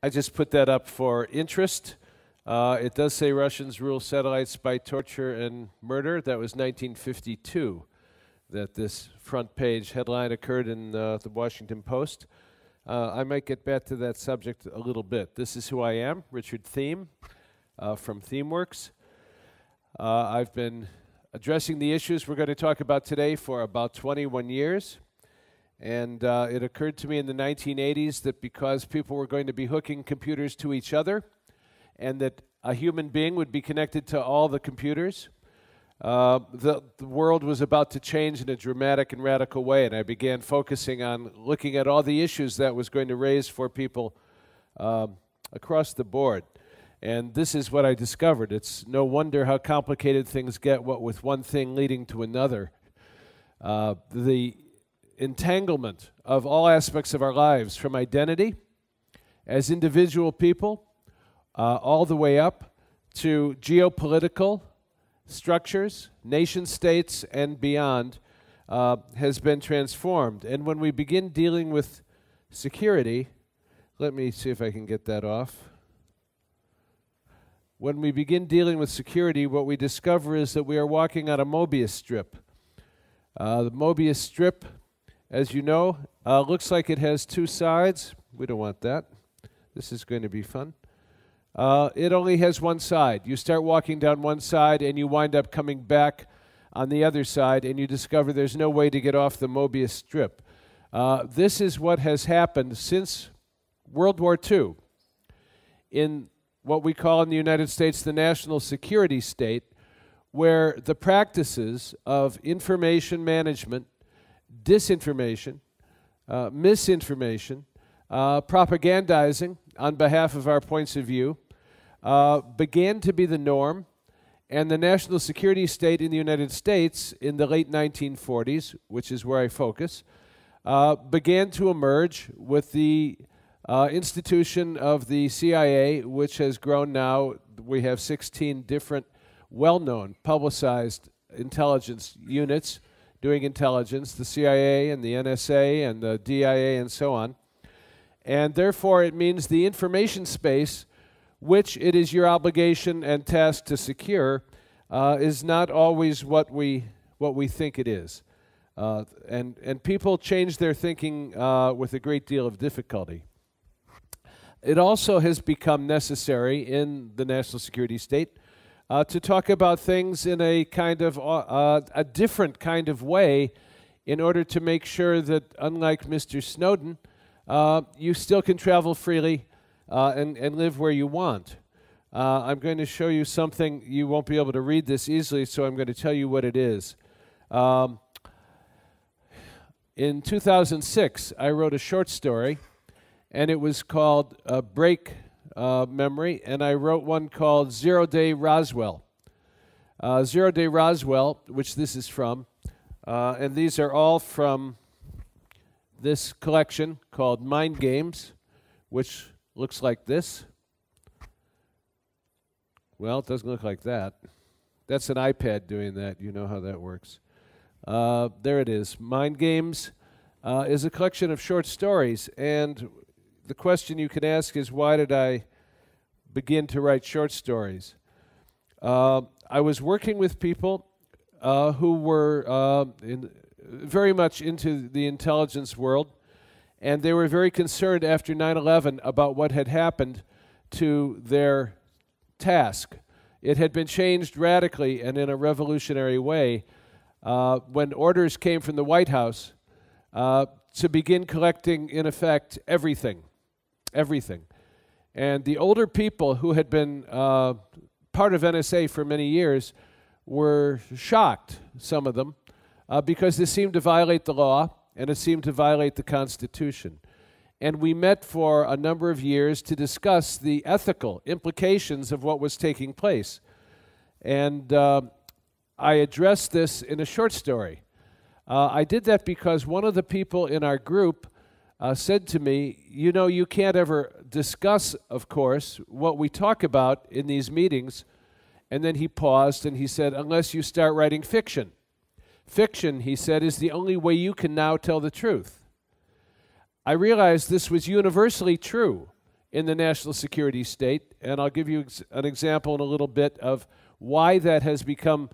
I just put that up for interest. It does say Russians rule satellites by torture and murder. That was 1952 that this front page headline occurred in the Washington Post. I might get back to that subject a little bit. This is who I am, Richard Thieme from ThemeWorks. I've been addressing the issues we're going to talk about today for about 21 years. And it occurred to me in the 1980s that because people were going to be hooking computers to each other and that a human being would be connected to all the computers, the world was about to change in a dramatic and radical way. And I began focusing on looking at all the issues that was going to raise for people across the board. And this is what I discovered. It's no wonder how complicated things get, what with one thing leading to another. The entanglement of all aspects of our lives, from identity as individual people all the way up to geopolitical structures, nation states, and beyond, has been transformed. And when we begin dealing with security, let me see if I can get that off. When we begin dealing with security, what we discover is that we are walking on a Mobius strip. The Mobius strip, as you know, looks like it has two sides. We don't want that. This is going to be fun. It only has one side. You start walking down one side and you wind up coming back on the other side and you discover there's no way to get off the Mobius strip. This is what has happened since World War II in what we call in the United States the national security state, where the practices of information management, disinformation, misinformation, propagandizing on behalf of our points of view began to be the norm, and the national security state in the United States in the late 1940s, which is where I focus, began to emerge with the institution of the CIA, which has grown now. We have 16 different well-known, publicized intelligence units doing intelligence, the CIA and the NSA and the DIA and so on. And therefore it means the information space, which it is your obligation and task to secure, is not always what we think it is. And people change their thinking with a great deal of difficulty. It also has become necessary in the national security state to talk about things in a kind of a different kind of way in order to make sure that, unlike Mr. Snowden, you still can travel freely and live where you want. I'm going to show you something. You won't be able to read this easily, so I'm going to tell you what it is. In 2006, I wrote a short story, and it was called Break Memory, and I wrote one called Zero Day Roswell. Zero Day Roswell, which this is from, and these are all from this collection called Mind Games, which looks like this. Well, it doesn't look like that. That's an iPad doing that. You know how that works. There it is. Mind Games is a collection of short stories, and the question you can ask is, why did I begin to write short stories? I was working with people who were very much into the intelligence world, and they were very concerned after 9/11 about what had happened to their task. It had been changed radically and in a revolutionary way when orders came from the White House to begin collecting, in effect, everything. And the older people who had been part of NSA for many years were shocked, some of them, because this seemed to violate the law and it seemed to violate the Constitution. And we met for a number of years to discuss the ethical implications of what was taking place. And I addressed this in a short story. I did that because one of the people in our group said to me, you know, you can't ever discuss, of course, what we talk about in these meetings. And then he paused and he said, unless you start writing fiction. Fiction, he said, is the only way you can now tell the truth. I realized this was universally true in the national security state, and I'll give you an example in a little bit of why that has become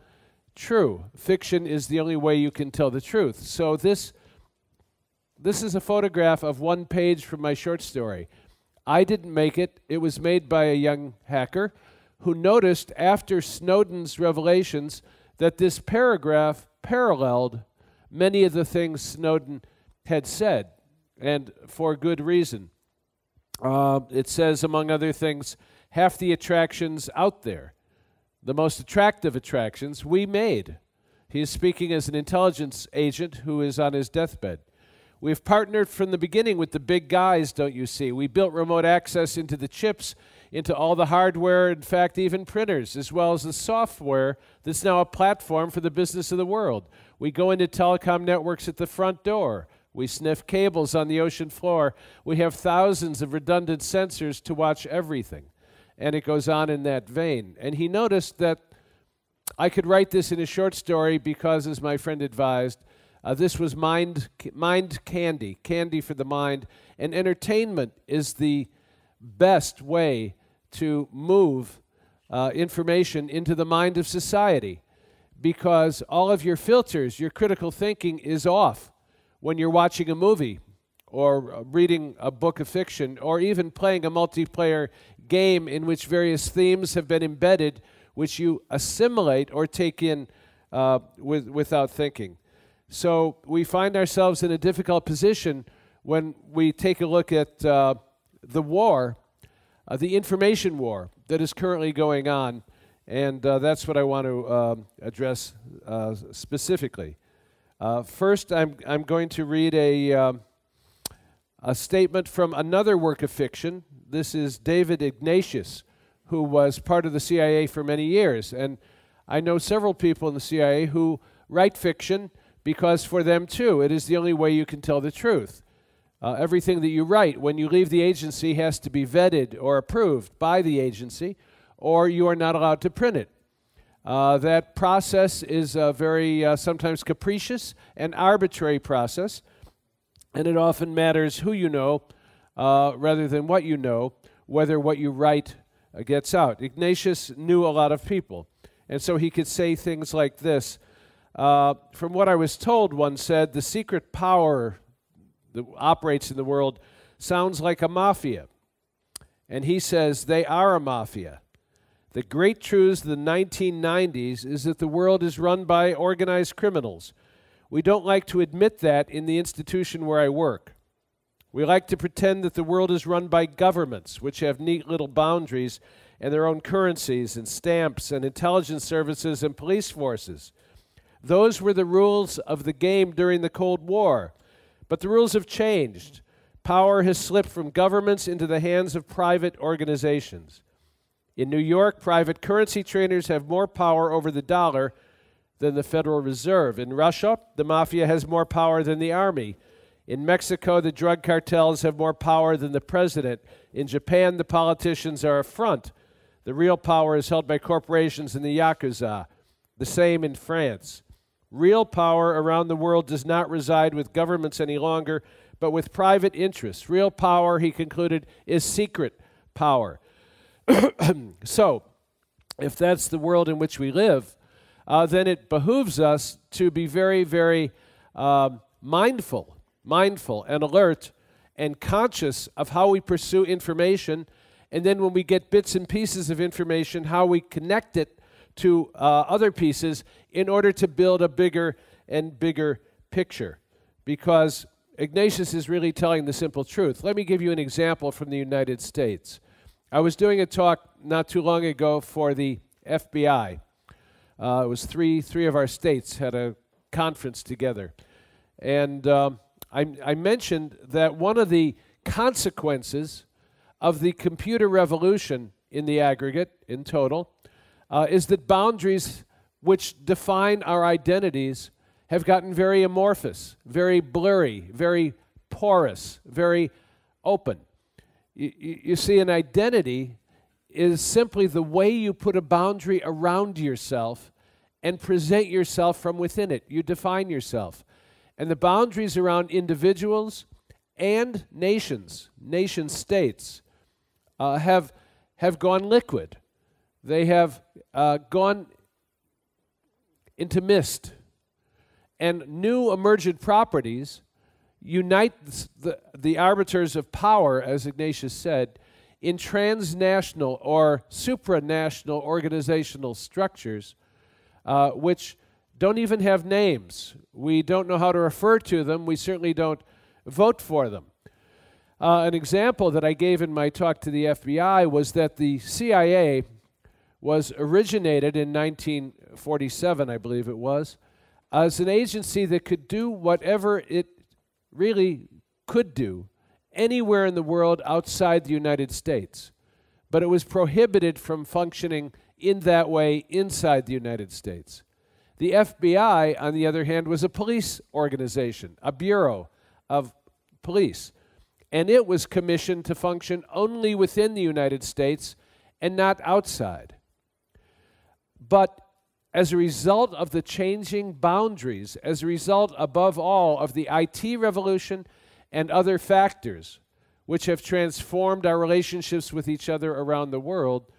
true. Fiction is the only way you can tell the truth. So this is a photograph of one page from my short story. I didn't make it. It was made by a young hacker who noticed after Snowden's revelations that this paragraph paralleled many of the things Snowden had said, and for good reason. It says, among other things, half the attractions out there, the most attractive attractions, we made. He is speaking as an intelligence agent who is on his deathbed. We've partnered from the beginning with the big guys, don't you see? We built remote access into the chips, into all the hardware, in fact, even printers, as well as the software that's now a platform for the business of the world. We go into telecom networks at the front door. We sniff cables on the ocean floor. We have thousands of redundant sensors to watch everything. And it goes on in that vein. And he noticed that I could write this in a short story because, as my friend advised, this was mind candy, candy for the mind. And entertainment is the best way to move information into the mind of society, because all of your filters, your critical thinking is off when you're watching a movie or reading a book of fiction or even playing a multiplayer game in which various themes have been embedded, which you assimilate or take in without thinking. So we find ourselves in a difficult position when we take a look at the war, the information war that is currently going on, and that's what I want to address specifically. First, I'm going to read a statement from another work of fiction. This is David Ignatius, who was part of the CIA for many years, and I know several people in the CIA who write fiction because for them, too, it is the only way you can tell the truth. Everything that you write when you leave the agency has to be vetted or approved by the agency, or you are not allowed to print it. That process is a very sometimes capricious and arbitrary process, and it often matters who you know rather than what you know, whether what you write gets out. Ignatius knew a lot of people, and so he could say things like this. From what I was told, one said, the secret power that operates in the world sounds like a mafia. And he says they are a mafia. The great truth of the 1990s is that the world is run by organized criminals. We don't like to admit that in the institution where I work. We like to pretend that the world is run by governments, which have neat little boundaries and their own currencies and stamps and intelligence services and police forces. Those were the rules of the game during the Cold War. But the rules have changed. Power has slipped from governments into the hands of private organizations. In New York, private currency traders have more power over the dollar than the Federal Reserve. In Russia, the mafia has more power than the army. In Mexico, the drug cartels have more power than the president. In Japan, the politicians are a front. The real power is held by corporations and the Yakuza. The same in France. Real power around the world does not reside with governments any longer, but with private interests. Real power, he concluded, is secret power. So, if that's the world in which we live, then it behooves us to be very, very mindful and alert and conscious of how we pursue information, and then when we get bits and pieces of information, how we connect it to other pieces in order to build a bigger and bigger picture. Because Ignatius is really telling the simple truth. Let me give you an example from the United States. I was doing a talk not too long ago for the FBI. It was three of our states had a conference together. And I mentioned that one of the consequences of the computer revolution in the aggregate, in total, is that boundaries which define our identities have gotten very amorphous, very blurry, very porous, very open. You see, an identity is simply the way you put a boundary around yourself and present yourself from within it. You define yourself. And the boundaries around individuals and nations, nation states, have gone liquid. They have gone into mist. And new emergent properties unite the arbiters of power, as Ignatius said, in transnational or supranational organizational structures which don't even have names. We don't know how to refer to them. We certainly don't vote for them. An example that I gave in my talk to the FBI was that the CIA was originated in 1947, I believe it was, as an agency that could do whatever it really could do anywhere in the world outside the United States. But it was prohibited from functioning in that way inside the United States. The FBI, on the other hand, was a police organization, a bureau of police. And it was commissioned to function only within the United States and not outside. But as a result of the changing boundaries, as a result, above all, of the IT revolution and other factors which have transformed our relationships with each other around the world,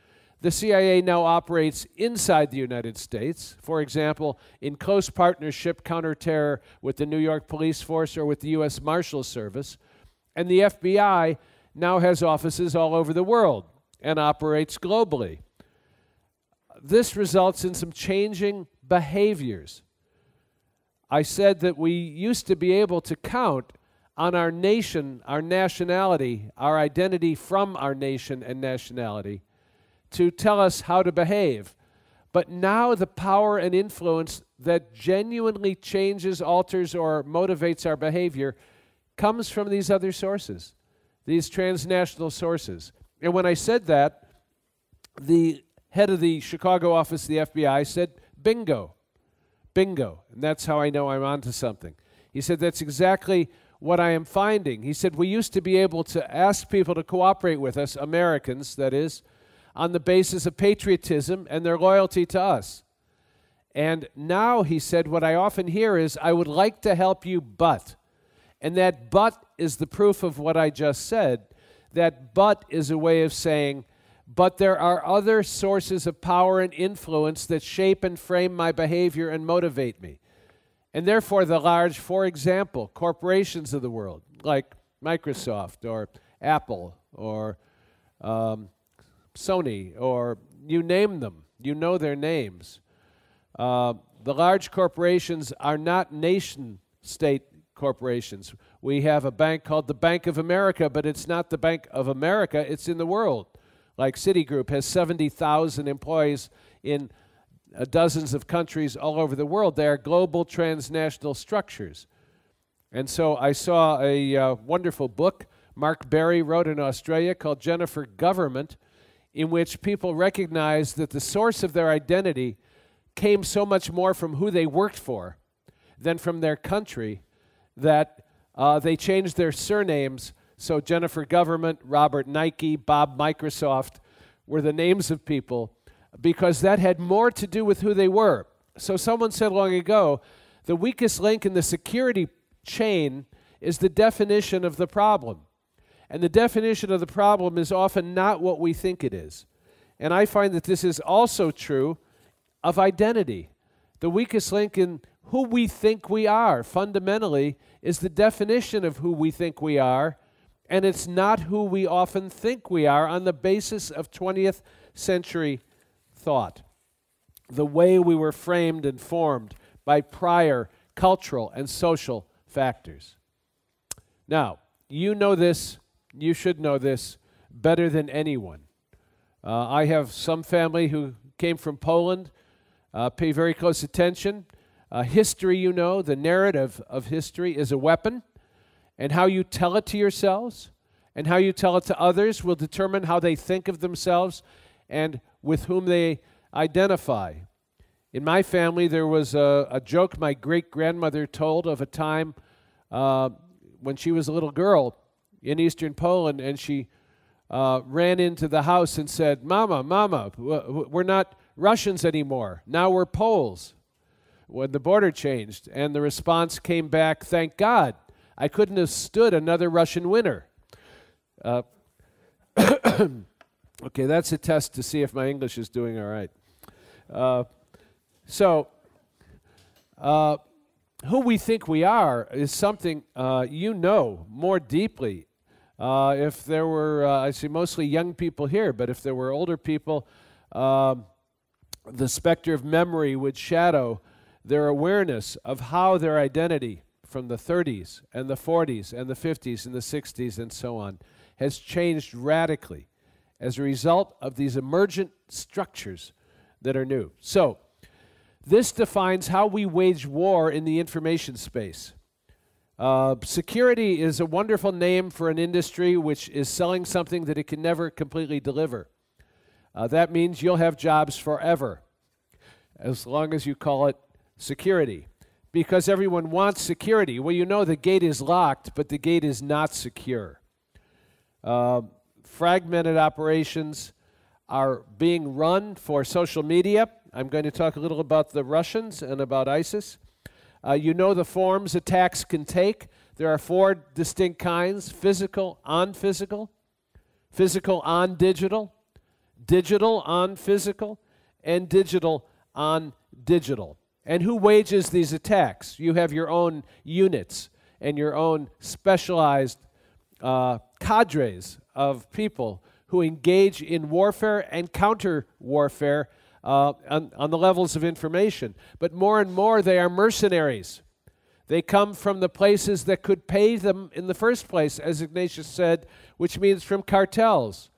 the CIA now operates inside the United States, for example, in close partnership counterterror with the New York Police Force or with the U.S. Marshal Service, and the FBI now has offices all over the world and operates globally. This results in some changing behaviors. I said that we used to be able to count on our nation, our nationality, our identity from our nation and nationality to tell us how to behave. But now the power and influence that genuinely changes, alters, or motivates our behavior comes from these other sources, these transnational sources. And when I said that, the head of the Chicago office of the FBI said, bingo, bingo. And that's how I know I'm onto something. He said, that's exactly what I am finding. He said, we used to be able to ask people to cooperate with us, Americans, that is, on the basis of patriotism and their loyalty to us. And now, he said, what I often hear is, I would like to help you, but. And that but is the proof of what I just said. That but is a way of saying, but there are other sources of power and influence that shape and frame my behavior and motivate me. And therefore the large, for example, corporations of the world, like Microsoft or Apple or Sony, or you name them, you know their names. The large corporations are not nation-state corporations. We have a bank called the Bank of America, but it's not the Bank of America, it's in the world. Like Citigroup has 70,000 employees in dozens of countries all over the world. They are global transnational structures. And so I saw a wonderful book Mark Berry wrote in Australia called Jennifer Government, in which people recognized that the source of their identity came so much more from who they worked for than from their country, that they changed their surnames. So Jennifer Government, Robert Nike, Bob Microsoft were the names of people, because that had more to do with who they were. So someone said long ago, the weakest link in the security chain is the definition of the problem. And the definition of the problem is often not what we think it is. And I find that this is also true of identity. The weakest link in who we think we are, fundamentally, is the definition of who we think we are, and it's not who we often think we are on the basis of 20th century thought. The way we were framed and formed by prior cultural and social factors. Now, you know this, you should know this better than anyone. I have some family who came from Poland, pay very close attention. History, you know, the narrative of history is a weapon, and how you tell it to yourselves and how you tell it to others will determine how they think of themselves and with whom they identify. In my family, there was a joke my great-grandmother told of a time when she was a little girl in eastern Poland, and she ran into the house and said, Mama, Mama, we're not Russians anymore. Now we're Poles. When the border changed, and the response came back, thank God. I couldn't have stood another Russian winter. Okay, that's a test to see if my English is doing all right. Who we think we are is something you know more deeply. If there were, I see mostly young people here, but if there were older people, the specter of memory would shadow their awareness of how their identity from the 30s and the 40s and the 50s and the 60s and so on has changed radically as a result of these emergent structures that are new. So, this defines how we wage war in the information space. Security is a wonderful name for an industry which is selling something that it can never completely deliver. That means you'll have jobs forever, as long as you call it security. Because everyone wants security. Well, you know the gate is locked, but the gate is not secure. Fragmented operations are being run for social media. I'm going to talk a little about the Russians and about ISIS. You know the forms attacks can take. There are 4 distinct kinds: physical on physical, physical on digital, digital on physical, and digital on digital. And who wages these attacks? You have your own units and your own specialized cadres of people who engage in warfare and counter-warfare on the levels of information. But more and more, they are mercenaries. They come from the places that could pay them in the first place, as Ignatius said, which means from cartels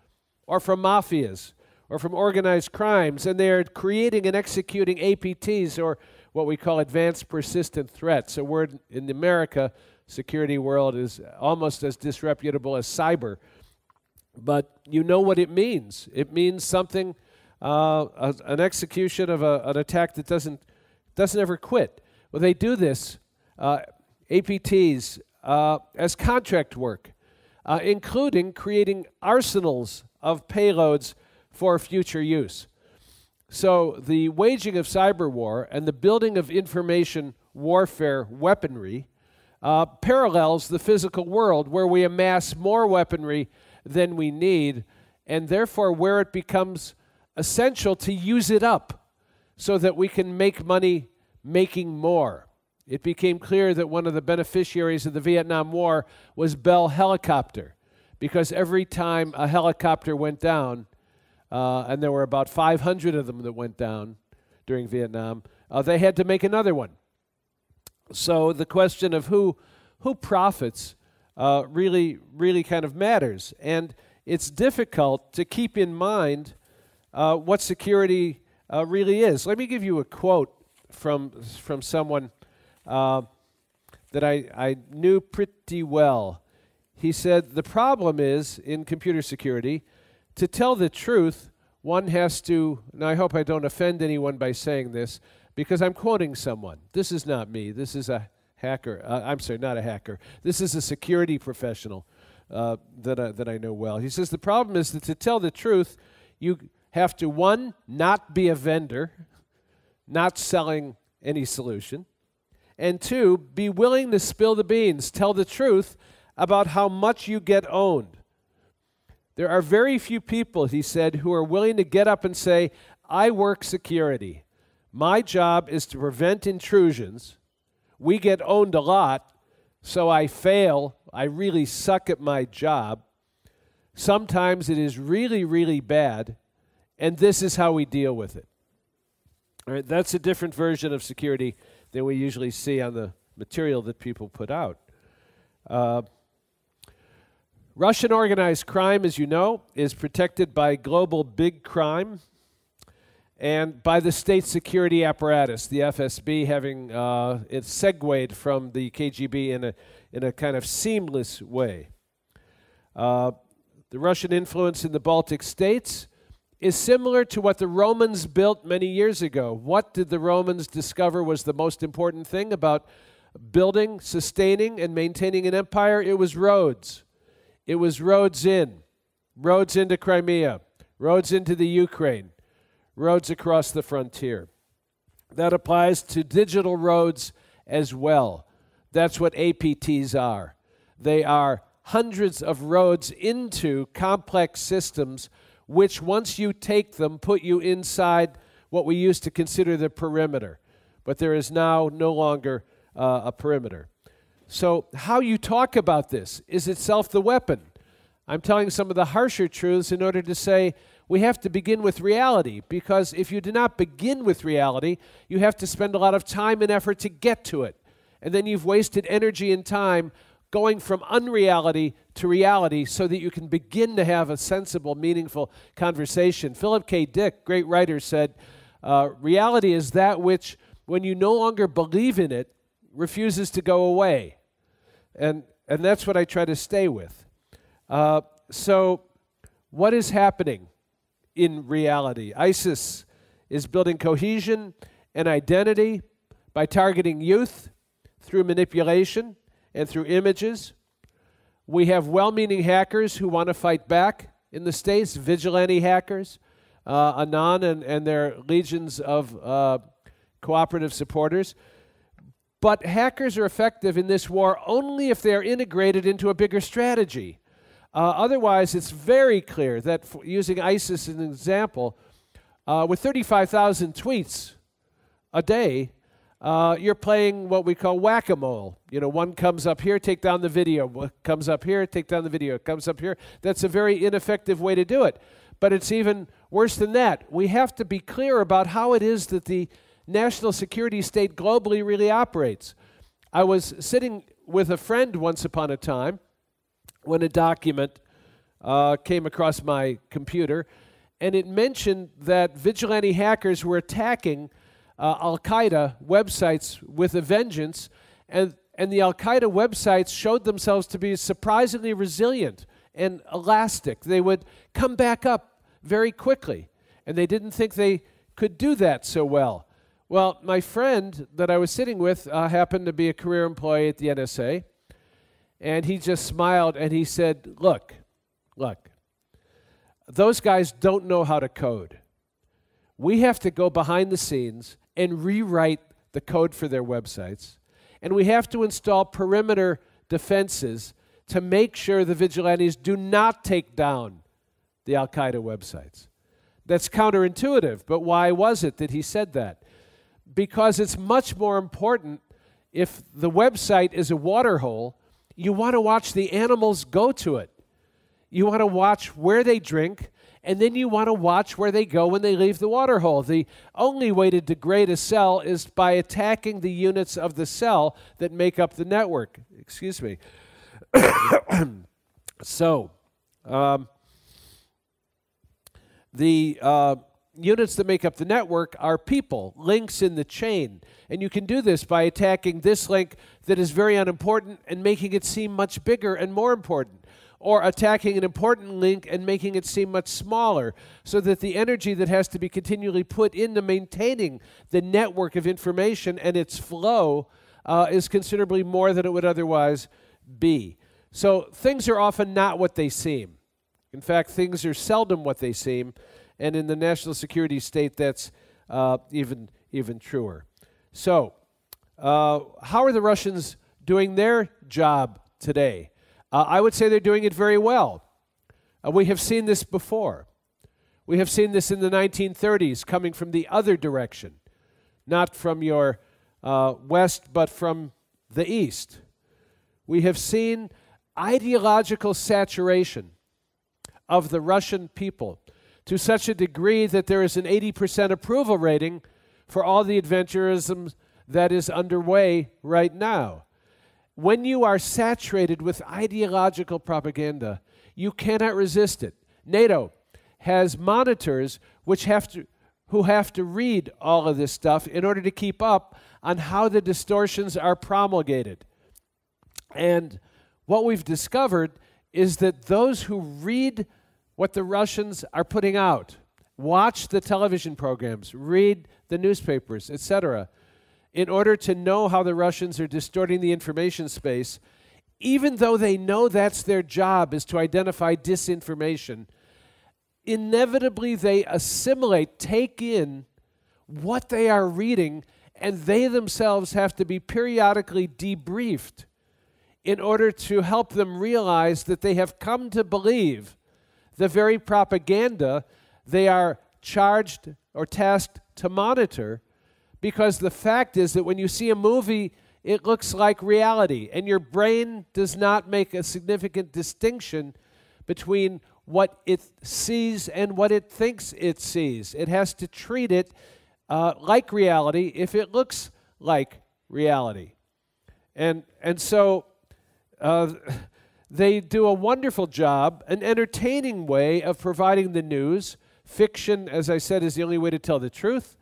or from mafias or from organized crimes, and they are creating and executing APTs, or what we call advanced persistent threats. A word in America, security world, is almost as disreputable as cyber. But you know what it means. It means something, an execution of an attack that doesn't ever quit. Well, they do this, APTs, as contract work, including creating arsenals of payloads for future use. So the waging of cyber war and the building of information warfare weaponry parallels the physical world, where we amass more weaponry than we need, and therefore where it becomes essential to use it up so that we can make money making more. It became clear that one of the beneficiaries of the Vietnam War was Bell Helicopter, because every time a helicopter went down, and there were about 500 of them that went down during Vietnam, they had to make another one. So the question of who profits really kind of matters. And it's difficult to keep in mind what security really is. Let me give you a quote from someone that I knew pretty well. He said, "The problem is, in computer security, to tell the truth, one has to," and I hope I don't offend anyone by saying this, because I'm quoting someone. This is not me. This is a hacker. I'm sorry, not a hacker. This is a security professional that I know well. He says, "The problem is that to tell the truth, you have to, 1, not be a vendor, not selling any solution, and 2, be willing to spill the beans, tell the truth about how much you get owned. There are very few people," he said, "who are willing to get up and say, 'I work security. My job is to prevent intrusions. We get owned a lot, so I fail. I really suck at my job. Sometimes it is really, really bad, and this is how we deal with it.'" All right, that's a different version of security than we usually see on the material that people put out. Russian organized crime, as you know, is protected by global big crime and by the state security apparatus, the FSB having it segued from the KGB in a kind of seamless way. The Russian influence in the Baltic states is similar to what the Romans built many years ago. What did the Romans discover was the most important thing about building, sustaining, and maintaining an empire? It was roads. It was roads into Crimea, roads into the Ukraine, roads across the frontier. That applies to digital roads as well. That's what APTs are. They are hundreds of roads into complex systems, which once you take them, put you inside what we used to consider the perimeter. But there is now no longer a perimeter. So how you talk about this is itself the weapon. I'm telling some of the harsher truths in order to say we have to begin with reality, because if you do not begin with reality, you have to spend a lot of time and effort to get to it. And then you've wasted energy and time going from unreality to reality so that you can begin to have a sensible, meaningful conversation. Philip K. Dick, great writer, said, reality is that which, when you no longer believe in it, refuses to go away. And that's what I try to stay with. So what is happening in reality? ISIS is building cohesion and identity by targeting youth through manipulation and through images. We have well-meaning hackers who want to fight back in the States, vigilante hackers, Anon and their legions of cooperative supporters. But hackers are effective in this war only if they are integrated into a bigger strategy. Otherwise, it's very clear that, using ISIS as an example, with 35,000 tweets a day, you're playing what we call whack-a-mole. You know, one comes up here, take down the video. One comes up here, take down the video. Comes up here. That's a very ineffective way to do it. But it's even worse than that. We have to be clear about how it is that the national security state globally really operates. I was sitting with a friend once upon a time when a document came across my computer, and it mentioned that vigilante hackers were attacking Al-Qaeda websites with a vengeance, and the Al-Qaeda websites showed themselves to be surprisingly resilient and elastic. They would come back up very quickly, and they didn't think they could do that so well. Well, my friend that I was sitting with happened to be a career employee at the NSA, and he just smiled and he said, look, those guys don't know how to code. We have to go behind the scenes and rewrite the code for their websites, and we have to install perimeter defenses to make sure the vigilantes do not take down the Al-Qaeda websites. That's counterintuitive, but why was it that he said that? Because it's much more important, if the website is a water hole, you want to watch the animals go to it. You want to watch where they drink, and then you want to watch where they go when they leave the water hole. The only way to degrade a cell is by attacking the units of the cell that make up the network. Excuse me. So, the units that make up the network are people, links in the chain. And you can do this by attacking this link that is very unimportant and making it seem much bigger and more important, or attacking an important link and making it seem much smaller, so that the energy that has to be continually put into maintaining the network of information and its flow is considerably more than it would otherwise be. So things are often not what they seem. In fact, things are seldom what they seem, and in the national security state, that's even truer. So, how are the Russians doing their job today? I would say they're doing it very well. We have seen this before. We have seen this in the 1930s coming from the other direction, not from your west, but from the east. We have seen ideological saturation of the Russian people to such a degree that there is an 80% approval rating for all the adventurism that is underway right now. When you are saturated with ideological propaganda, you cannot resist it. NATO has monitors who have to read all of this stuff in order to keep up on how the distortions are promulgated. And what we've discovered is that those who read what the Russians are putting out, watch the television programs, read the newspapers, etc., in order to know how the Russians are distorting the information space, even though they know that's their job, is to identify disinformation, inevitably they assimilate, take in what they are reading, and they themselves have to be periodically debriefed in order to help them realize that they have come to believe the very propaganda they are charged or tasked to monitor, because the fact is that when you see a movie, it looks like reality, and your brain does not make a significant distinction between what it sees and what it thinks it sees. It has to treat it like reality if it looks like reality. And so they do a wonderful job, an entertaining way of providing the news. Fiction, as I said, is the only way to tell the truth.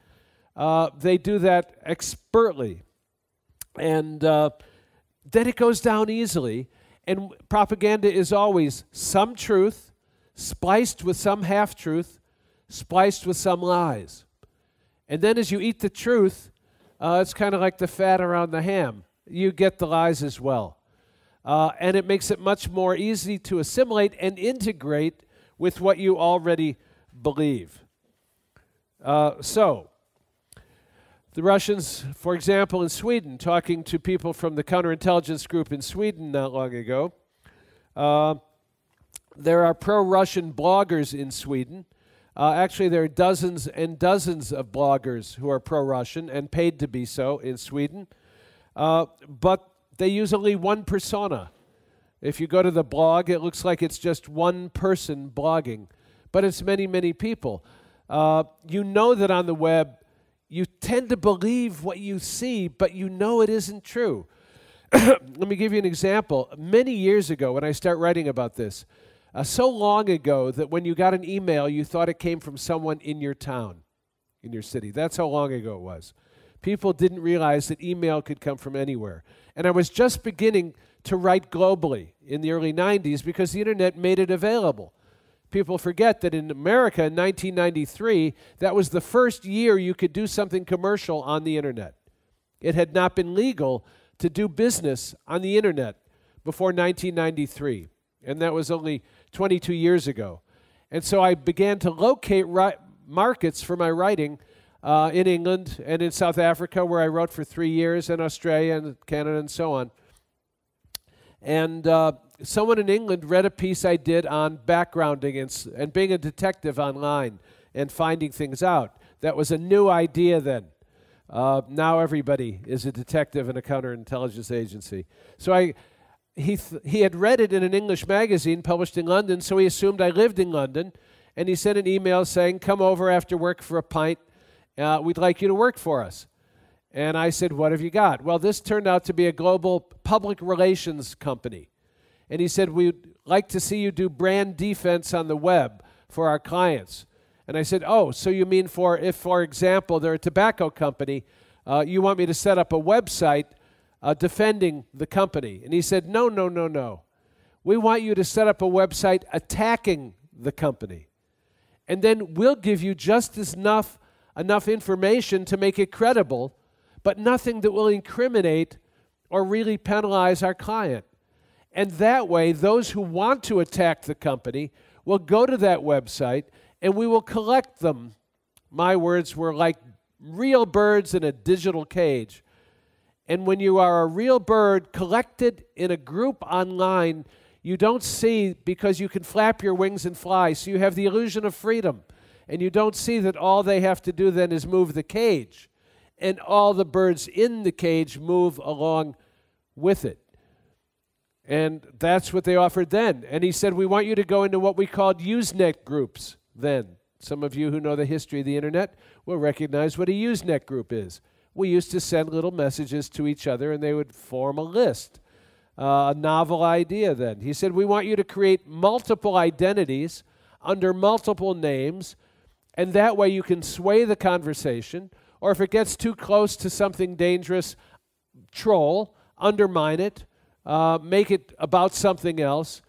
They do that expertly. And then it goes down easily. And propaganda is always some truth, spliced with some half-truth, spliced with some lies. And then as you eat the truth, it's kind of like the fat around the ham. You get the lies as well. And it makes it much more easy to assimilate and integrate with what you already believe. So, the Russians, for example, in Sweden, talking to people from the counterintelligence group in Sweden not long ago, there are pro-Russian bloggers in Sweden. Actually, there are dozens and dozens of bloggers who are pro-Russian and paid to be so in Sweden. But they use only one persona. If you go to the blog, it looks like it's just one person blogging. But it's many, many people. You know that on the web, you tend to believe what you see, but you know it isn't true. Let me give you an example. Many years ago, when I started writing about this, so long ago that when you got an email, you thought it came from someone in your town, in your city. That's how long ago it was. People didn't realize that email could come from anywhere. And I was just beginning to write globally in the early 90s because the internet made it available. People forget that in America in 1993, that was the first year you could do something commercial on the internet. It had not been legal to do business on the internet before 1993, and that was only 22 years ago. And so I began to locate markets for my writing in England and in South Africa, where I wrote for 3 years, and Australia and Canada and so on. And someone in England read a piece I did on backgrounding and being a detective online and finding things out. That was a new idea then. Now everybody is a detective in a counterintelligence agency. So he had read it in an English magazine published in London, so he assumed I lived in London, and he sent an email saying, come over after work for a pint. We'd like you to work for us. And I said, what have you got? Well, this turned out to be a global public relations company. And he said, we'd like to see you do brand defense on the web for our clients. And I said, oh, so you mean if, for example, they're a tobacco company, you want me to set up a website defending the company? And he said, no, no, no, no. We want you to set up a website attacking the company. And then we'll give you just enough information to make it credible, but nothing that will incriminate or really penalize our client. And that way, those who want to attack the company will go to that website, and we will collect them. My words were like real birds in a digital cage. And when you are a real bird collected in a group online, you don't see, because you can flap your wings and fly, so you have the illusion of freedom. And you don't see that all they have to do then is move the cage. And all the birds in the cage move along with it. And that's what they offered then. And he said, we want you to go into what we called Usenet groups then. Some of you who know the history of the internet will recognize what a Usenet group is. We used to send little messages to each other, and they would form a list. A novel idea then. He said, we want you to create multiple identities under multiple names, and that way you can sway the conversation, or if it gets too close to something dangerous, troll, undermine it, make it about something else.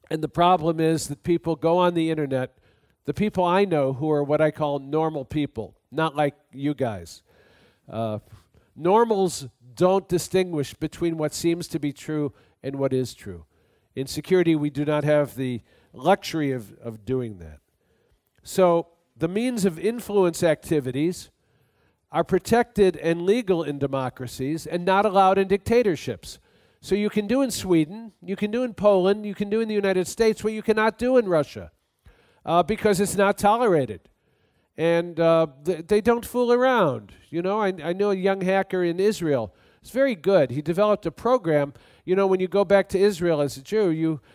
And the problem is that people go on the internet, the people I know who are what I call normal people, not like you guys. Normals don't distinguish between what seems to be true and what is true. In security, we do not have the luxury of doing that. So the means of influence activities are protected and legal in democracies and not allowed in dictatorships. So you can do in Sweden, you can do in Poland, you can do in the United States what you cannot do in Russia because it's not tolerated. And they don't fool around. You know, I know a young hacker in Israel. It's very good. He developed a program. You know, when you go back to Israel as a Jew,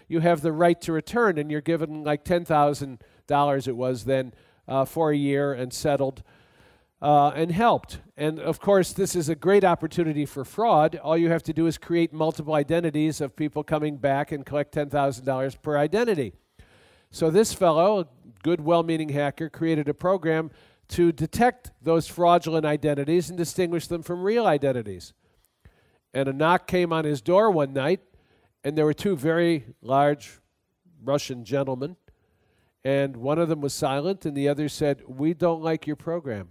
you have the right to return, and you're given like $10,000 it was then for a year and settled and helped. And of course, this is a great opportunity for fraud. All you have to do is create multiple identities of people coming back and collect $10,000 per identity. So this fellow, a good, well-meaning hacker, created a program to detect those fraudulent identities and distinguish them from real identities. And a knock came on his door one night, and there were two very large Russian gentlemen, and one of them was silent, and the other said, "We don't like your program."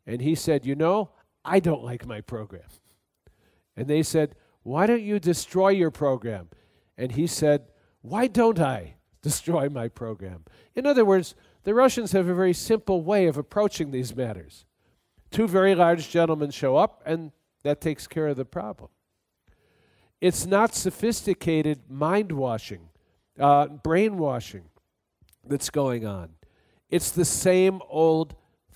And he said, "You know, I don't like my program." And they said, "Why don't you destroy your program?" And he said, "Why don't I destroy my program?" In other words, the Russians have a very simple way of approaching these matters. Two very large gentlemen show up, and that takes care of the problem. It's not sophisticated mind-washing, brainwashing that's going on. It's the same old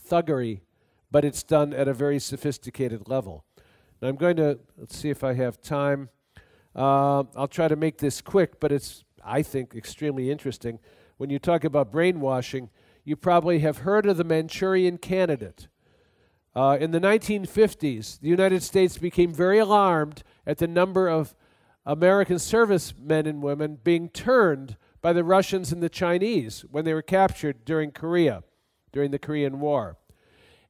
thuggery, but it's done at a very sophisticated level. Now I'm going to, let's see if I have time. I'll try to make this quick, but it's, I think, extremely interesting. When you talk about brainwashing, you probably have heard of the Manchurian Candidate. In the 1950s, the United States became very alarmed at the number of American servicemen and women being turned by the Russians and the Chinese when they were captured during the Korean War.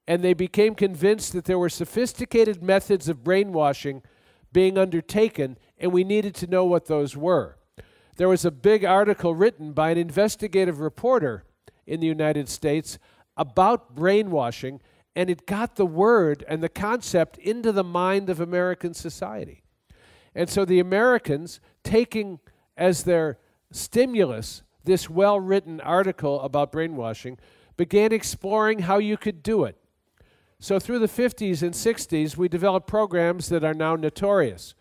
And they became convinced that there were sophisticated methods of brainwashing being undertaken, and we needed to know what those were. There was a big article written by an investigative reporter in the United States about brainwashing, and it got the word and the concept into the mind of American society. And so the Americans, taking as their stimulus this well-written article about brainwashing, began exploring how you could do it. So through the 50s and 60s, we developed programs that are now notorious.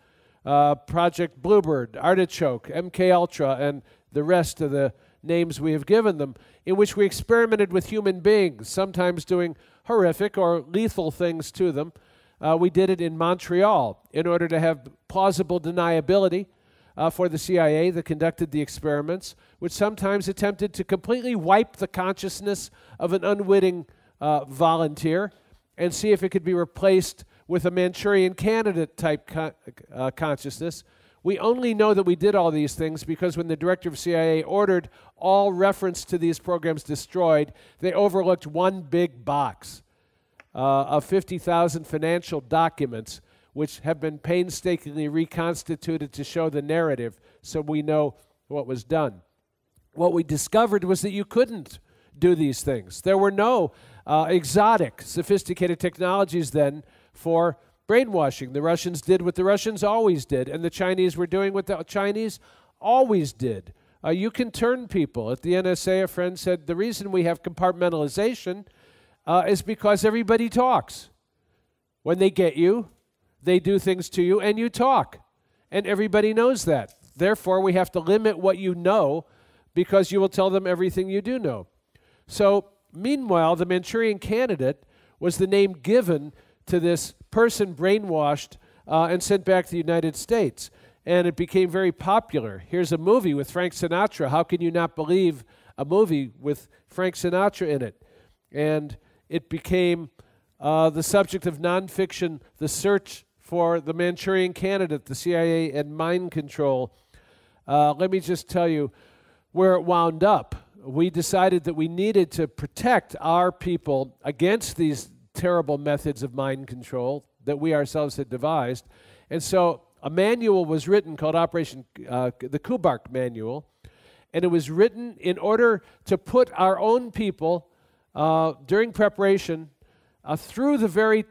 Project Bluebird, Artichoke, MK Ultra, and the rest of the names we have given them, in which we experimented with human beings, sometimes doing horrific or lethal things to them. We did it in Montreal in order to have plausible deniability for the CIA that conducted the experiments, which sometimes attempted to completely wipe the consciousness of an unwitting volunteer and see if it could be replaced with a Manchurian Candidate type consciousness. We only know that we did all these things because when the director of CIA ordered all reference to these programs destroyed, they overlooked one big box of 50,000 financial documents which have been painstakingly reconstituted to show the narrative so we know what was done. What we discovered was that you couldn't do these things. There were no exotic, sophisticated technologies then for brainwashing. The Russians did what the Russians always did, and the Chinese were doing what the Chinese always did. You can turn people. At the NSA, a friend said, the reason we have compartmentalization is because everybody talks. When they get you, they do things to you, and you talk. And everybody knows that. Therefore, we have to limit what you know because you will tell them everything you do know. So, meanwhile, the Manchurian Candidate was the name given to this person brainwashed and sent back to the United States. And it became very popular. Here's a movie with Frank Sinatra. How can you not believe a movie with Frank Sinatra in it? And it became the subject of nonfiction, the search for the Manchurian Candidate, the CIA, and mind control. Let me just tell you where it wound up. We decided that we needed to protect our people against these terrible methods of mind control that we ourselves had devised. And so a manual was written called the Kubark Manual, and it was written in order to put our own people during preparation through the very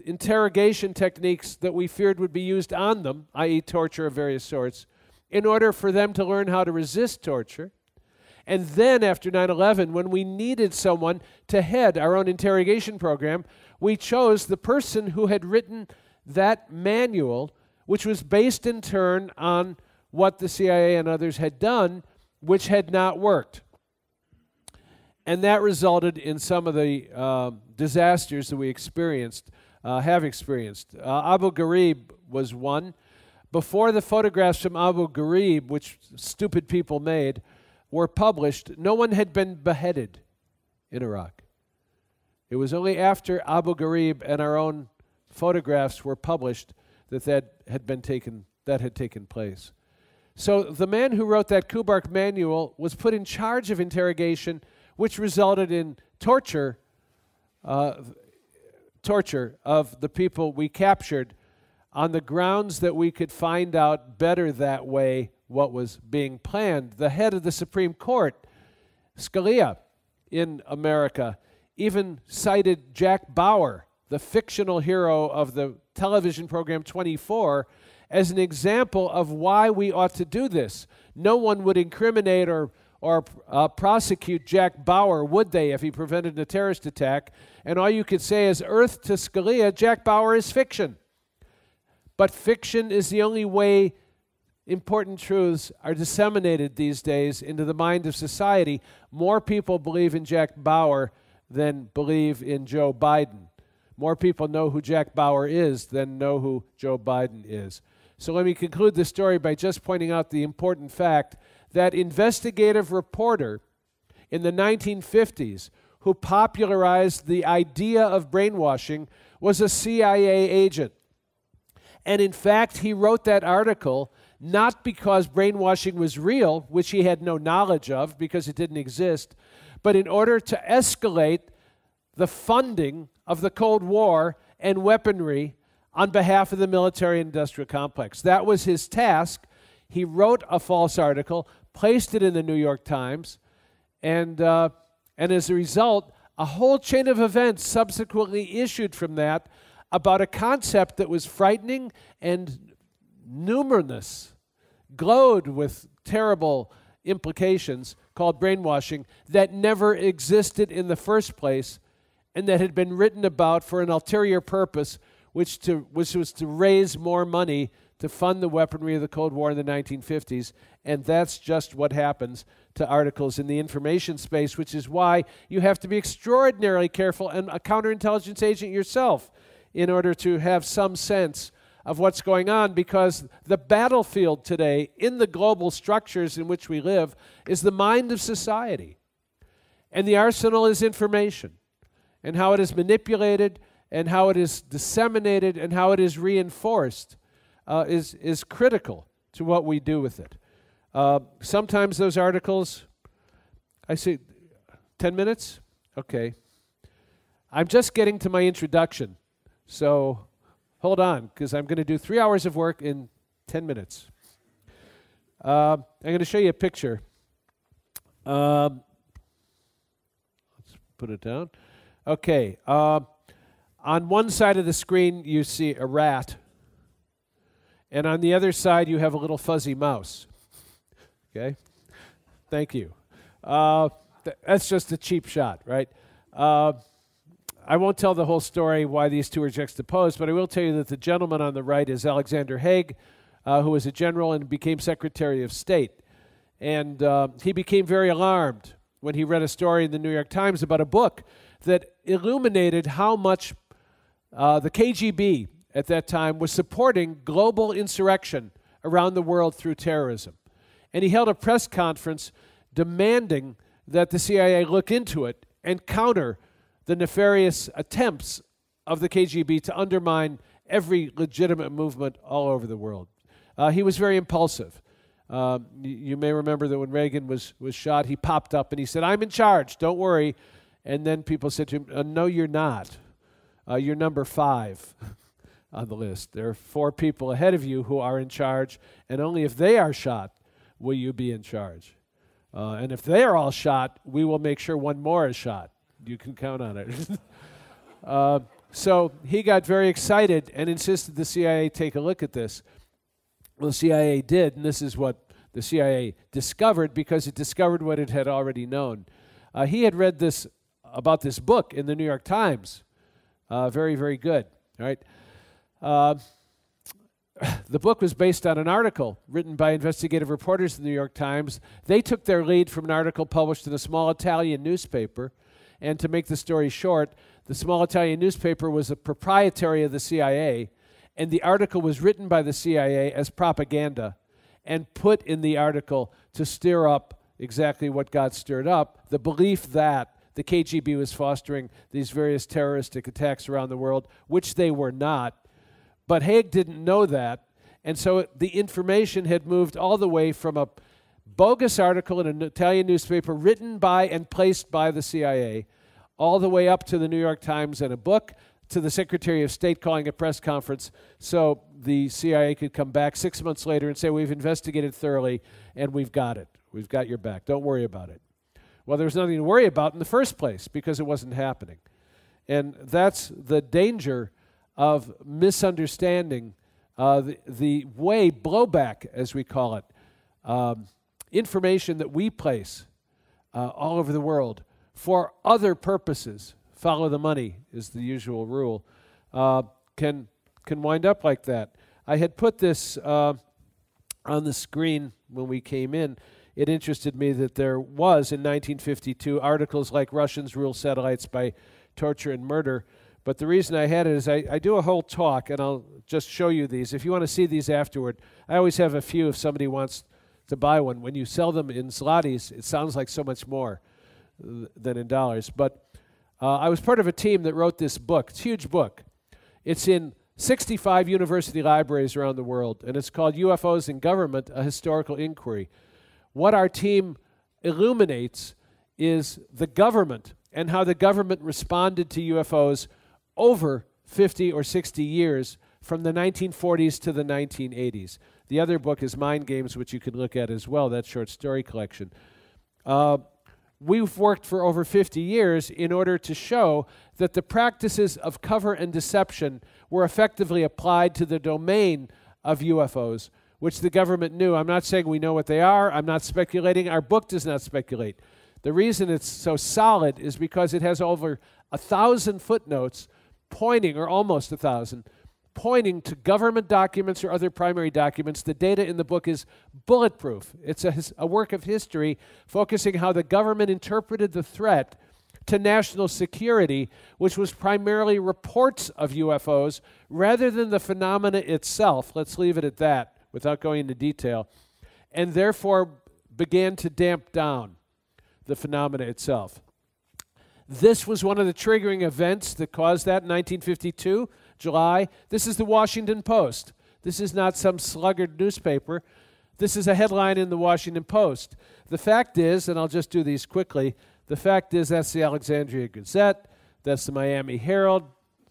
interrogation techniques that we feared would be used on them, i.e. torture of various sorts, in order for them to learn how to resist torture. And then after 9/11, when we needed someone to head our own interrogation program, we chose the person who had written that manual which was based in turn on what the CIA and others had done, which had not worked. And that resulted in some of the disasters that we have experienced. Abu Ghraib was one. Before the photographs from Abu Ghraib, which stupid people made, were published, no one had been beheaded in Iraq. It was only after Abu Ghraib and our own photographs were published that had taken place. So the man who wrote that Kubark manual was put in charge of interrogation, which resulted in torture of the people we captured on the grounds that we could find out better that way what was being planned. The head of the Supreme Court, Scalia, in America, even cited Jack Bauer, the fictional hero of the television program 24, as an example of why we ought to do this. No one would incriminate or prosecute Jack Bauer, would they, if he prevented a terrorist attack? And all you could say is, earth to Scalia, Jack Bauer is fiction. But fiction is the only way important truths are disseminated these days into the mind of society. More people believe in Jack Bauer than believe in Joe Biden. More people know who Jack Bauer is than know who Joe Biden is. So let me conclude this story by just pointing out the important fact that investigative reporter in the 1950s who popularized the idea of brainwashing was a CIA agent. And in fact, he wrote that article not because brainwashing was real, which he had no knowledge of because it didn't exist, but in order to escalate the funding of the Cold War and weaponry on behalf of the military-industrial complex. That was his task. He wrote a false article, placed it in the New York Times, and as a result, a whole chain of events subsequently issued from that about a concept that was frightening and numerous, glowed with terrible implications, called brainwashing, that never existed in the first place and that had been written about for an ulterior purpose, which was to raise more money to fund the weaponry of the Cold War in the 1950s. And that's just what happens to articles in the information space, which is why you have to be extraordinarily careful and a counterintelligence agent yourself in order to have some sense of what's going on, because the battlefield today in the global structures in which we live is the mind of society. And the arsenal is information, and how it is manipulated, and how it is disseminated, and how it is reinforced is critical to what we do with it. Sometimes those articles, I say, 10 minutes? Okay. I'm just getting to my introduction, so hold on, because I'm going to do 3 hours of work in 10 minutes. I'm going to show you a picture. Let's put it down. Okay. On one side of the screen, you see a rat. And on the other side, you have a little fuzzy mouse. Okay? Thank you. That's just a cheap shot, right? I won't tell the whole story why these two are juxtaposed, but I will tell you that the gentleman on the right is Alexander Haig, who was a general and became Secretary of State. And he became very alarmed when he read a story in the New York Times about a book that illuminated how much the KGB at that time was supporting global insurrection around the world through terrorism. And he held a press conference demanding that the CIA look into it and counter the nefarious attempts of the KGB to undermine every legitimate movement all over the world. He was very impulsive. You may remember that when Reagan was shot, he popped up and he said, "I'm in charge, don't worry." And then people said to him, "No, you're not. You're number 5 on the list. There are 4 people ahead of you who are in charge, and only if they are shot will you be in charge. And if they are all shot, we will make sure one more is shot. You can count on it." So he got very excited and insisted the CIA take a look at this. Well, the CIA did, and this is what the CIA discovered, because it discovered what it had already known. He had read this about this book in the New York Times. Very, very good. All right. the book was based on an article written by investigative reporters in the New York Times. They took their lead from an article published in a small Italian newspaper. And to make the story short, the small Italian newspaper was a proprietary of the CIA, and the article was written by the CIA as propaganda and put in the article to stir up exactly what got stirred up, the belief that the KGB was fostering these various terroristic attacks around the world, which they were not. But Haig didn't know that, and so the information had moved all the way from a bogus article in an Italian newspaper written by and placed by the CIA all the way up to the New York Times and a book, to the Secretary of State calling a press conference so the CIA could come back 6 months later and say, we've investigated thoroughly and we've got it. We've got your back. Don't worry about it. Well, there was nothing to worry about in the first place because it wasn't happening. And that's the danger of misunderstanding the way blowback, as we call it, information that we place all over the world for other purposes, follow the money is the usual rule, can wind up like that. I had put this on the screen when we came in. It interested me that there was, in 1952, articles like Russians Rule Satellites by Torture and Murder. But the reason I had it is I do a whole talk, and I'll just show you these. If you want to see these afterward, I always have a few if somebody wants to buy one. When you sell them in zlotys, it sounds like so much more than in dollars. But I was part of a team that wrote this book. It's a huge book. It's in 65 university libraries around the world, and it's called UFOs in Government, A Historical Inquiry. What our team illuminates is the government and how the government responded to UFOs over 50 or 60 years from the 1940s to the 1980s. The other book is Mind Games, which you can look at as well, that short story collection. We've worked for over 50 years in order to show that the practices of cover and deception were effectively applied to the domain of UFOs, which the government knew. I'm not saying we know what they are. I'm not speculating. Our book does not speculate. The reason it's so solid is because it has over 1,000 footnotes pointing, or almost 1,000, pointing to government documents or other primary documents. The data in the book is bulletproof. It's a work of history focusing how the government interpreted the threat to national security, which was primarily reports of UFOs rather than the phenomena itself. Let's leave it at that without going into detail. And therefore began to damp down the phenomena itself. This was one of the triggering events that caused that in 1952, July. This is the Washington Post. This is not some sluggard newspaper. This is a headline in the Washington Post. The fact is, and I'll just do these quickly, the fact is that's the Alexandria Gazette, that's the Miami Herald,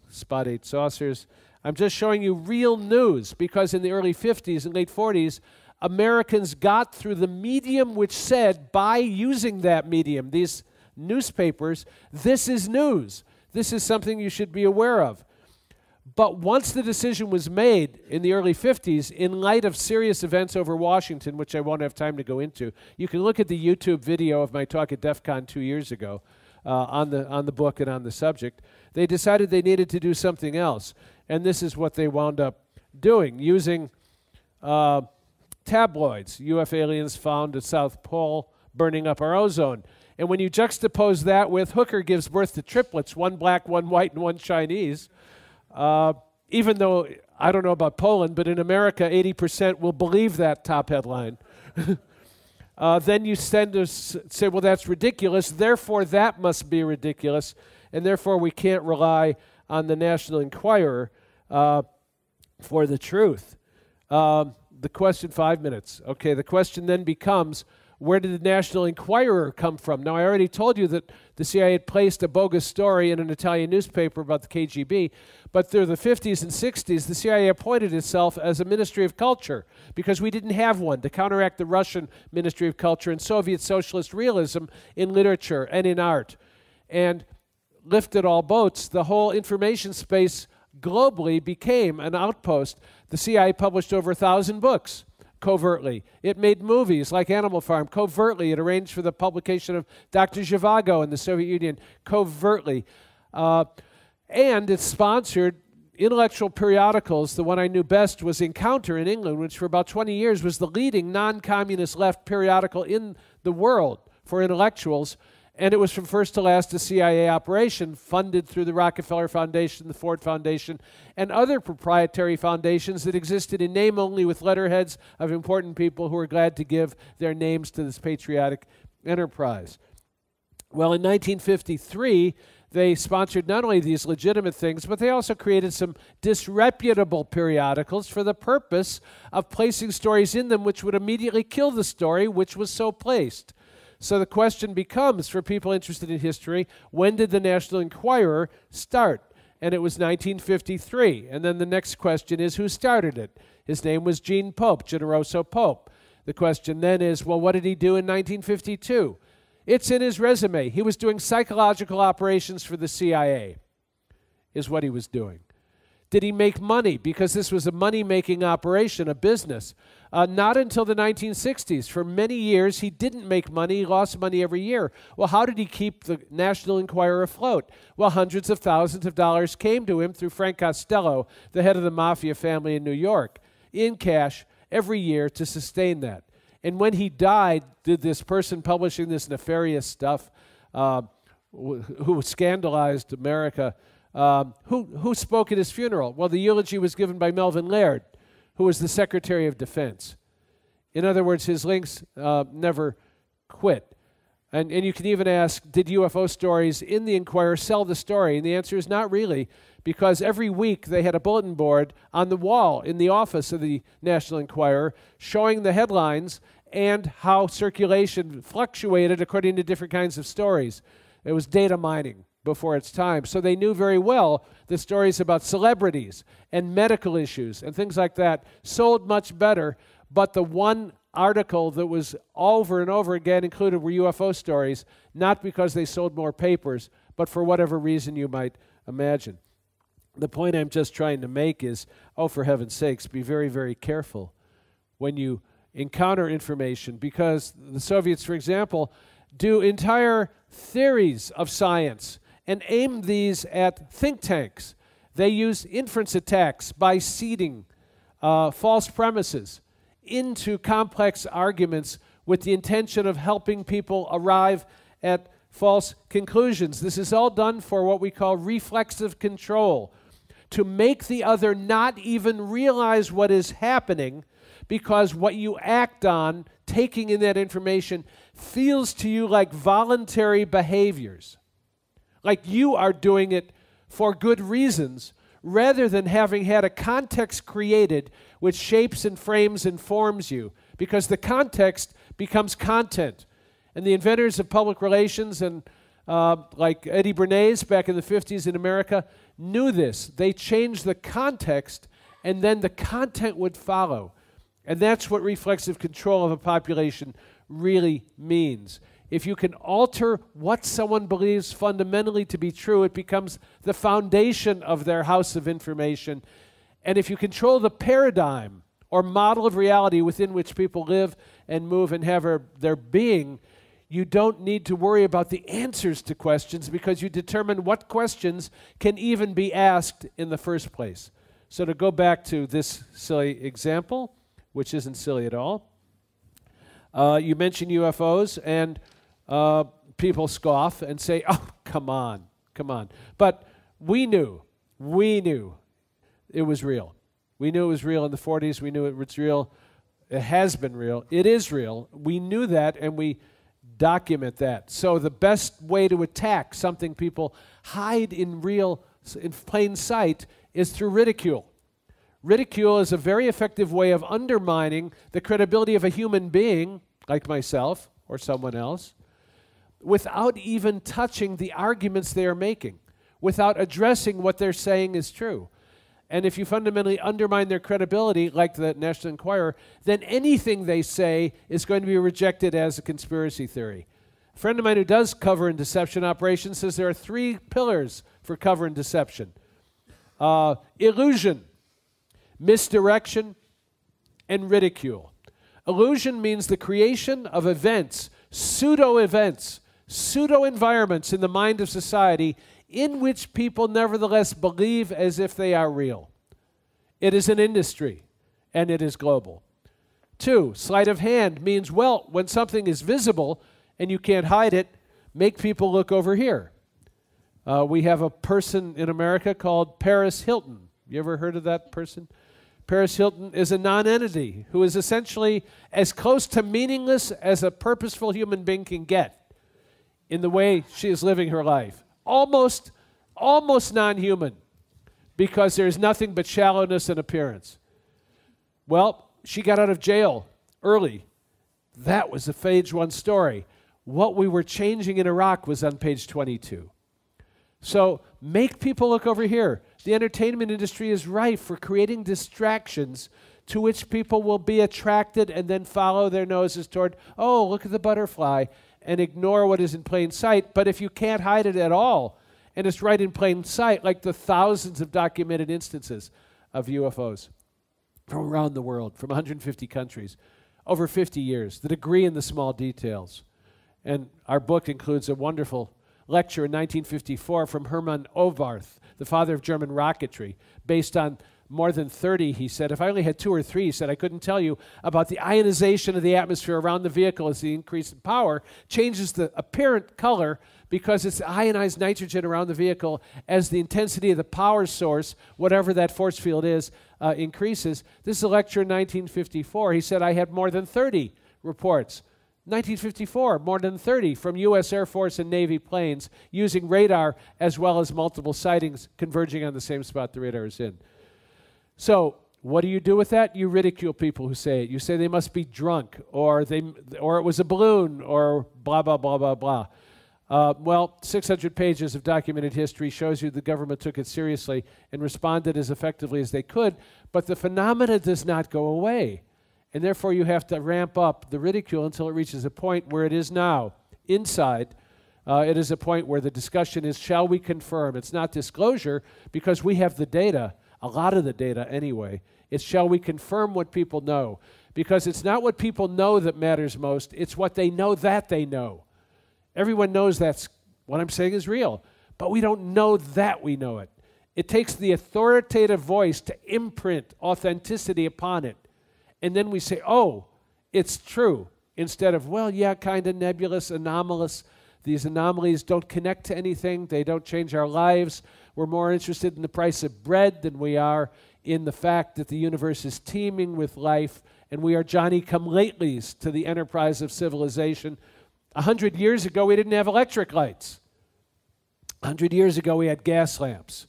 Spot 8 Saucers. I'm just showing you real news because in the early 50s and late 40s, Americans got through the medium which said, by using that medium, these newspapers, this is news. This is something you should be aware of. But once the decision was made in the early 50s, in light of serious events over Washington, which I won't have time to go into, you can look at the YouTube video of my talk at DEF CON 2 years ago on the book and on the subject. They decided they needed to do something else. And this is what they wound up doing, using tabloids. UFO aliens found at South Pole, burning up our ozone. And when you juxtapose that with Hooker gives birth to triplets, one black, one white, and one Chinese, even though, I don't know about Poland, but in America, 80% will believe that top headline. Then you tend to say, well, that's ridiculous, therefore that must be ridiculous, and therefore we can't rely on the National Enquirer for the truth. The question, 5 minutes. Okay, the question then becomes, where did the National Enquirer come from? Now, I already told you that the CIA had placed a bogus story in an Italian newspaper about the KGB, but through the 50s and 60s, the CIA appointed itself as a Ministry of Culture because we didn't have one to counteract the Russian Ministry of Culture and Soviet socialist realism in literature and in art. And lifted all boats, the whole information space globally became an outpost. The CIA published over 1,000 books covertly. It made movies like Animal Farm covertly. It arranged for the publication of Dr. Zhivago in the Soviet Union covertly. And it sponsored intellectual periodicals, the one I knew best was Encounter in England, which for about 20 years was the leading non-communist left periodical in the world for intellectuals. And it was from first to last a CIA operation funded through the Rockefeller Foundation, the Ford Foundation, and other proprietary foundations that existed in name only with letterheads of important people who were glad to give their names to this patriotic enterprise. Well, in 1953, they sponsored not only these legitimate things, but they also created some disreputable periodicals for the purpose of placing stories in them which would immediately kill the story which was so placed. So the question becomes, for people interested in history, when did the National Enquirer start? And it was 1953. And then the next question is, who started it? His name was Gene Pope, Generoso Pope. The question then is, well, what did he do in 1952? It's in his resume. He was doing psychological operations for the CIA, is what he was doing. Did he make money? Because this was a money-making operation, a business. Not until the 1960s. For many years, he didn't make money. He lost money every year. Well, how did he keep the National Enquirer afloat? Well, hundreds of thousands of dollars came to him through Frank Costello, the head of the mafia family in New York, in cash every year to sustain that. And when he died, did this person publishing this nefarious stuff, who scandalized America, who spoke at his funeral? Well, the eulogy was given by Melvin Laird, who was the Secretary of Defense. In other words, his links never quit. And you can even ask, did UFO stories in the Enquirer sell the story? And the answer is not really, because every week they had a bulletin board on the wall in the office of the National Enquirer showing the headlines and how circulation fluctuated according to different kinds of stories. It was data mining before its time. So they knew very well the stories about celebrities and medical issues and things like that sold much better, but the one article that was over and over again included were UFO stories, not because they sold more papers, but for whatever reason you might imagine. The point I'm just trying to make is, oh, for heaven's sakes, be very, very careful when you encounter information, because the Soviets, for example, do entire theories of science and aim these at think tanks. They use inference attacks by seeding false premises into complex arguments with the intention of helping people arrive at false conclusions. This is all done for what we call reflexive control, to make the other not even realize what is happening, because what you act on, taking in that information, feels to you like voluntary behaviors, like you are doing it for good reasons, rather than having had a context created which shapes and frames and forms you, because the context becomes content. And the inventors of public relations, and like Eddie Bernays back in the 50s in America, knew this. They changed the context, and then the content would follow. And that's what reflexive control of a population really means. If you can alter what someone believes fundamentally to be true, it becomes the foundation of their house of information. And if you control the paradigm or model of reality within which people live and move and have their being, you don't need to worry about the answers to questions, because you determine what questions can even be asked in the first place. So to go back to this silly example, which isn't silly at all, you mention UFOs, and people scoff and say, oh, come on, come on. But we knew it was real. We knew it was real in the 40s. We knew it was real. It has been real. It is real. We knew that, and we document that. So the best way to attack something people hide in plain sight is through ridicule. Ridicule is a very effective way of undermining the credibility of a human being, like myself or someone else, without even touching the arguments they are making, without addressing what they're saying is true. And if you fundamentally undermine their credibility, like the National Enquirer, then anything they say is going to be rejected as a conspiracy theory. A friend of mine who does cover and deception operations says there are 3 pillars for cover and deception: illusion, misdirection, and ridicule. Illusion means the creation of events, pseudo-environments in the mind of society in which people nevertheless believe as if they are real. It is an industry, and it is global. 2, sleight of hand means, well, when something is visible and you can't hide it, make people look over here. We have a person in America called Paris Hilton. You ever heard of that person? Paris Hilton is a non-entity who is essentially as close to meaningless as a purposeful human being can get in the way she is living her life. Almost non-human, because there's nothing but shallowness and appearance. Well, she got out of jail early. That was a page 1 story. What we were changing in Iraq was on page 22. So make people look over here. The entertainment industry is rife for creating distractions to which people will be attracted and then follow their noses toward, oh, look at the butterfly, and ignore what is in plain sight. But if you can't hide it at all, and it's right in plain sight, like the thousands of documented instances of UFOs from around the world, from 150 countries, over 50 years, the degree in the small details. And our book includes a wonderful lecture in 1954 from Hermann Ovarth, the father of German rocketry, based on more than 30, he said. If I only had 2 or 3, he said, I couldn't tell you about the ionization of the atmosphere around the vehicle as the increase in power changes the apparent color because it's ionized nitrogen around the vehicle as the intensity of the power source, whatever that force field is, increases. This is a lecture in 1954. He said, I had more than 30 reports. 1954, more than 30 from U.S. Air Force and Navy planes using radar as well as multiple sightings converging on the same spot the radar is in. So what do you do with that? You ridicule people who say it. You say they must be drunk, or it was a balloon, or blah, blah, blah, blah, blah. Well, 600 pages of documented history shows you the government took it seriously and responded as effectively as they could, but the phenomena does not go away. And therefore, you have to ramp up the ridicule until it reaches a point where it is now. Inside, it is a point where the discussion is, shall we confirm? It's not disclosure, because we have the data, a lot of the data anyway. It's shall we confirm what people know? Because it's not what people know that matters most, it's what they know that they know. Everyone knows that's what I'm saying is real, but we don't know that we know it. It takes the authoritative voice to imprint authenticity upon it. And then we say, oh, it's true, instead of, well, yeah, kind of nebulous, anomalous. These anomalies don't connect to anything. They don't change our lives. We're more interested in the price of bread than we are in the fact that the universe is teeming with life, and we are Johnny-come-latelys to the enterprise of civilization. 100 years ago, we didn't have electric lights. 100 years ago, we had gas lamps.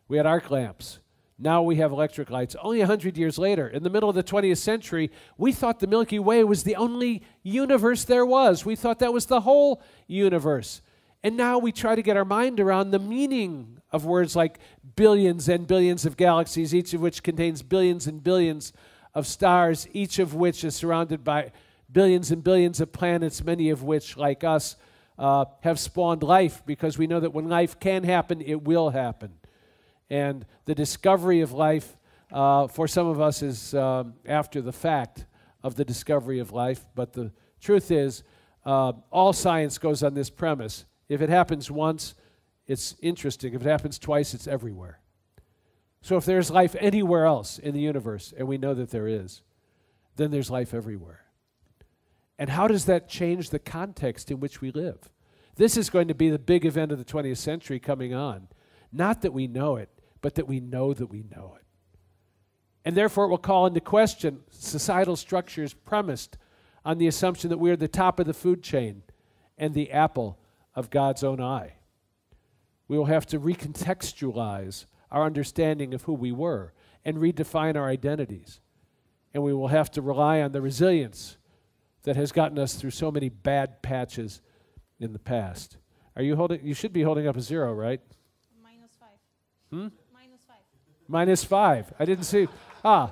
We had arc lamps. Now we have electric lights. Only 100 years later, in the middle of the 20th century, we thought the Milky Way was the only universe there was. We thought that was the whole universe. And now we try to get our mind around the meaning of words like billions and billions of galaxies, each of which contains billions and billions of stars, each of which is surrounded by billions and billions of planets, many of which, like us, have spawned life, because we know that when life can happen, it will happen. And the discovery of life, for some of us, is after the fact of the discovery of life. But the truth is, all science goes on this premise. If it happens once, it's interesting. If it happens twice, it's everywhere. So if there's life anywhere else in the universe, and we know that there is, then there's life everywhere. And how does that change the context in which we live? This is going to be the big event of the 20th century coming on. Not that we know it, but that we know it. And therefore it will call into question societal structures premised on the assumption that we are the top of the food chain and the apple of God's own eye. We will have to recontextualize our understanding of who we were and redefine our identities. And we will have to rely on the resilience that has gotten us through so many bad patches in the past. Are you holding? You should be holding up a 0, right? -5. -5. I didn't see. All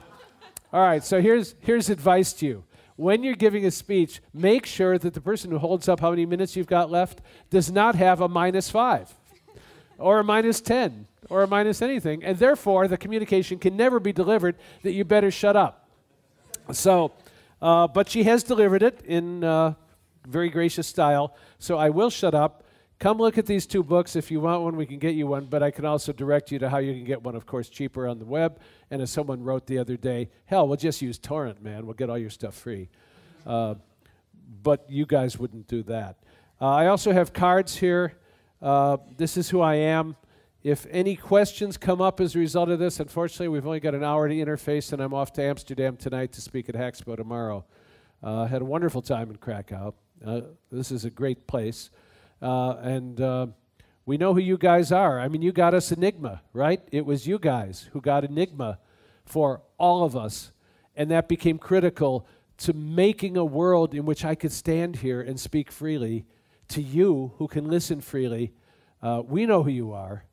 right, so here's advice to you. When you're giving a speech, make sure that the person who holds up how many minutes you've got left does not have a -5 or a -10 or a minus anything, and therefore the communication can never be delivered that you better shut up. So, but she has delivered it in very gracious style, so I will shut up. come look at these 2 books. If you want one, we can get you one, but I can also direct you to how you can get one, of course, cheaper on the web. And as someone wrote the other day, hell, we'll just use torrent, man. We'll get all your stuff free. But you guys wouldn't do that. I also have cards here. This is who I am. If any questions come up as a result of this, unfortunately, we've only got an hour to interface, and I'm off to Amsterdam tonight to speak at Haxpo tomorrow. Had a wonderful time in Krakow. This is a great place. And we know who you guys are. I mean, you got us Enigma, right? It was you guys who got Enigma for all of us. And that became critical to making a world in which I could stand here and speak freely to you who can listen freely. We know who you are.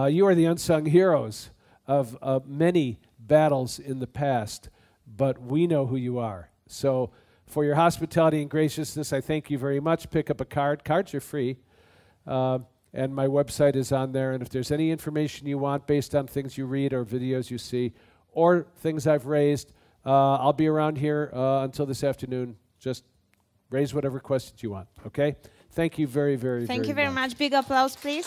You are the unsung heroes of many battles in the past, but we know who you are. So for your hospitality and graciousness, I thank you very much. Pick up a card. Cards are free. And my website is on there. And if there's any information you want based on things you read or videos you see or things I've raised, I'll be around here until this afternoon. Just raise whatever questions you want, okay? Thank you very, very, very much. Thank you very much. Big applause, please.